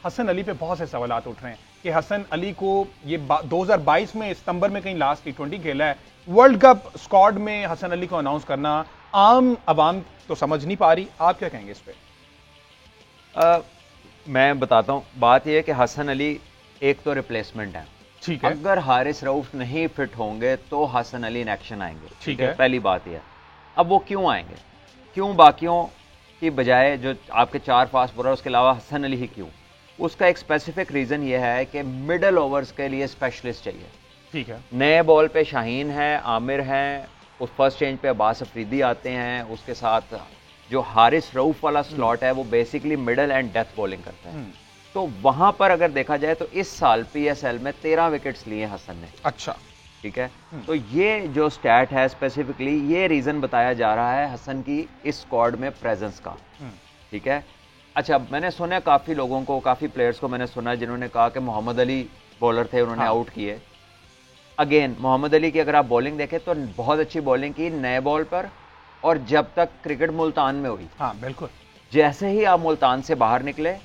हसन अली पे बहुत से सवालात उठ रहे हैं कि हसन अली को ये 2022 में सितंबर में कहीं लास्ट T20 खेला है, वर्ल्ड कप स्क्वाड में हसन अली को अनाउंस करना आम आवाम तो समझ नहीं पा रही। आप क्या कहेंगे इस पे? मैं बताता हूँ, बात यह है कि हसन अली एक तो रिप्लेसमेंट है। ठीक है। अगर हारिस रऊफ नहीं फिट होंगे तो हसन अली इन एक्शन आएंगे। ठीक है। पहली बात यह है। अब वो क्यों आएंगे, क्यों बाकियों की बजाय जो आपके 4 फास्ट बॉलर उसके अलावा हसन अली ही क्यों? उसका एक स्पेसिफिक रीजन यह है कि मिडल ओवर्स के लिए स्पेशलिस्ट चाहिए। ठीक है। नए बॉल पे शाहीन है, आमिर हैं, उस फर्स्ट चेंज पे अब्बास अफरीदी आते हैं, उसके साथ जो हारिस रऊफ वाला स्लॉट है वो basically middle and death bowling करता है। तो वहां पर अगर देखा जाए तो इस साल PSL में 13 विकेट्स लिए हसन ने। अच्छा। ठीक है। तो ये जो स्टैट है स्पेसिफिकली ये रीजन बताया जा रहा है हसन की इस स्क्वाड में प्रेजेंस का। ठीक है। अच्छा, मैंने सुना काफी लोगों को, काफी प्लेयर्स को मैंने सुना जिन्होंने कहा कि मोहम्मद अली बॉलर थे, उन्होंने आउट किए। अगेन मोहम्मद अली की अगर आप बॉलिंग देखें तो बहुत अच्छी बॉलिंग की नए बॉल पर, और जब तक क्रिकेट मुल्तान में हुई। हाँ बिल्कुल। जैसे ही आप मुल्तान से बाहर निकले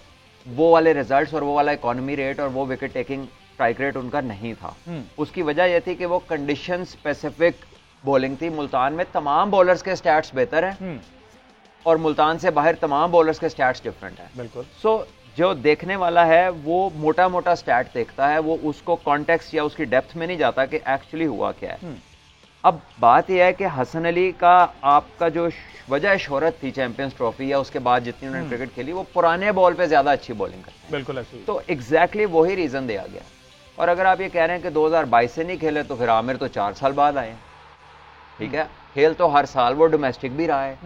वो वाले रिजल्ट्स और वो वाला इकोनॉमी रेट और वो विकेट टेकिंग स्ट्राइक रेट उनका नहीं था। उसकी वजह यह थी कि वो कंडीशन स्पेसिफिक बॉलिंग थी। मुल्तान में तमाम बॉलर्स के स्टैट्स बेहतर हैं और मुल्तान से बाहर तमाम बॉलर्स के स्टैट्स डिफरेंट हैं। बिल्कुल। सो जो देखने वाला है वो मोटा मोटा स्टैट देखता है, वो उसको कॉन्टेक्स्ट या उसकी डेप्थ में नहीं जाता कि एक्चुअली हुआ क्या है। अब बात यह है कि हसन अली का आपका जो वजह शोहरत थी चैंपियंस ट्रॉफी या उसके बाद जितनी उन्होंने क्रिकेट खेली, वो पुराने बॉल पे ज्यादा अच्छी बॉलिंग करते हैं। बिल्कुल ऐसे ही। तो एग्जैक्टली वही रीजन दिया गया। और अगर आप ये कह रहे हैं कि 2022 से नहीं खेले तो फिर आमिर तो 4 साल बाद आए। ठीक है। खेल तो हर साल वो डोमेस्टिक भी रहा है,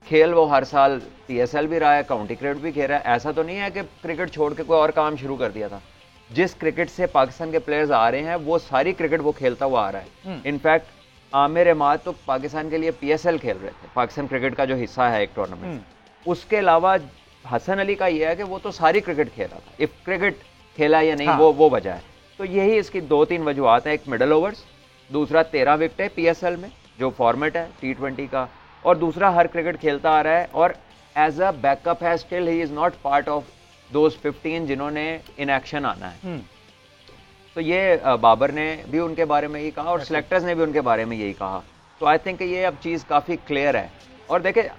खेल वो हर साल PSL भी रहा है, काउंटी क्रिकेट भी खेल रहा है। ऐसा तो नहीं है कि क्रिकेट छोड़ के कोई और काम शुरू कर दिया था। जिस क्रिकेट से पाकिस्तान के प्लेयर्स आ रहे हैं वो सारी क्रिकेट वो खेलता हुआ आ रहा है। इनफैक्ट आमिर इमाद तो पाकिस्तान के लिए PSL खेल रहे थे, पाकिस्तान क्रिकेट का जो हिस्सा है एक टूर्नामेंट। उसके अलावा हसन अली का यह है कि वो तो सारी क्रिकेट खेल रहा था। इफ क्रिकेट खेला या नहीं, हाँ। वो वजह है। तो यही इसकी 2-3 वजूहत हैं। एक मिडल ओवर्स, दूसरा 13 विकेट है PSL में जो फॉर्मेट है T20 का, और दूसरा हर क्रिकेट खेलता आ रहा है और एज अ बैकअप है। Still he is not part of those 15 जिन्होंने इन एक्शन आना है। तो ये बाबर ने भी उनके बारे में यही कहा और सिलेक्टर्स ने भी उनके बारे में यही कहा। तो आई थिंक ये अब चीज़ काफ़ी क्लियर है। और देखे,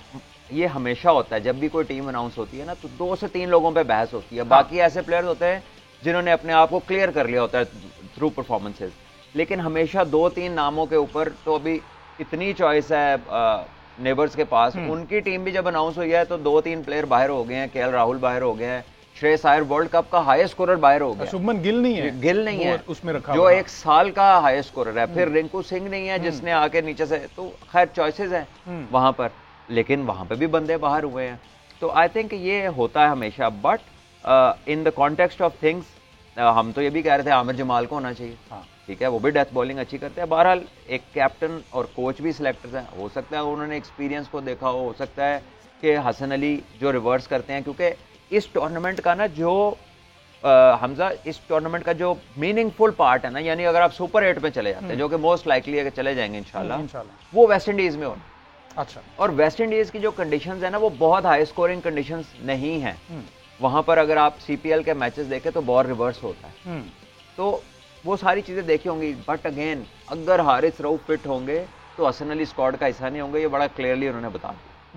ये हमेशा होता है जब भी कोई टीम अनाउंस होती है ना, तो 2 से 3 लोगों पे बहस होती है। बाकी ऐसे प्लेयर्स होते हैं जिन्होंने अपने आप को क्लियर कर लिया होता है थ्रू परफॉर्मेंसेज, लेकिन हमेशा 2-3 नामों के ऊपर तो अभी इतनी चॉइस है नेबर्स के पास। उनकी टीम भी जब अनाउंस हुई है तो 2-3 प्लेयर बाहर हो गए हैं। KL राहुल बाहर हो गए हैं, श्रेयस अय्यर वर्ल्ड कप का हाईएस्ट स्कोरर बाहर हो गया। शुभमन गिल नहीं है, गिल नहीं है उसमें रखा जो 1 साल का हाईएस्ट स्कोरर है। फिर रिंकू सिंह नहीं है जिसने आके नीचे से, तो खैर चॉइसेस हैं वहां पर, लेकिन वहां पे भी बंदे बाहर हुए हैं। तो आई थिंक ये होता है हमेशा। But in the context of things हम तो ये भी कह रहे थे आमिर जमाल को होना चाहिए। ठीक है, वो भी डेथ बॉलिंग अच्छी करते हैं। बहरहाल एक कैप्टन और कोच भी सिलेक्टर्स हैं, हो सकता है उन्होंने एक्सपीरियंस को देखा हो सकता है कि हसन अली जो रिवर्स करते हैं, क्योंकि इस टूर्नामेंट का ना जो हमजा, इस टूर्नामेंट का जो मीनिंगफुल पार्ट है ना, यानी अगर आप सुपर 8 में चले जाते हैं, जो कि मोस्ट लाइकली है कि चले जाएंगे इंशाल्लाह, वो वेस्ट इंडीज में होना। अच्छा। और वेस्ट इंडीज की जो कंडीशंस है ना, वो बहुत हाई स्कोरिंग कंडीशंस नहीं है। वहां पर अगर आप CPL के मैचेस देखें तो बॉल रिवर्स होता है। तो वो सारी चीजें देखी होंगी। बट अगेन अगर हारिस रऊफ फिट होंगे तो हसन अली स्क्वाड का हिस्सा नहीं होंगे, ये बड़ा क्लियरली उन्होंने बता दिया।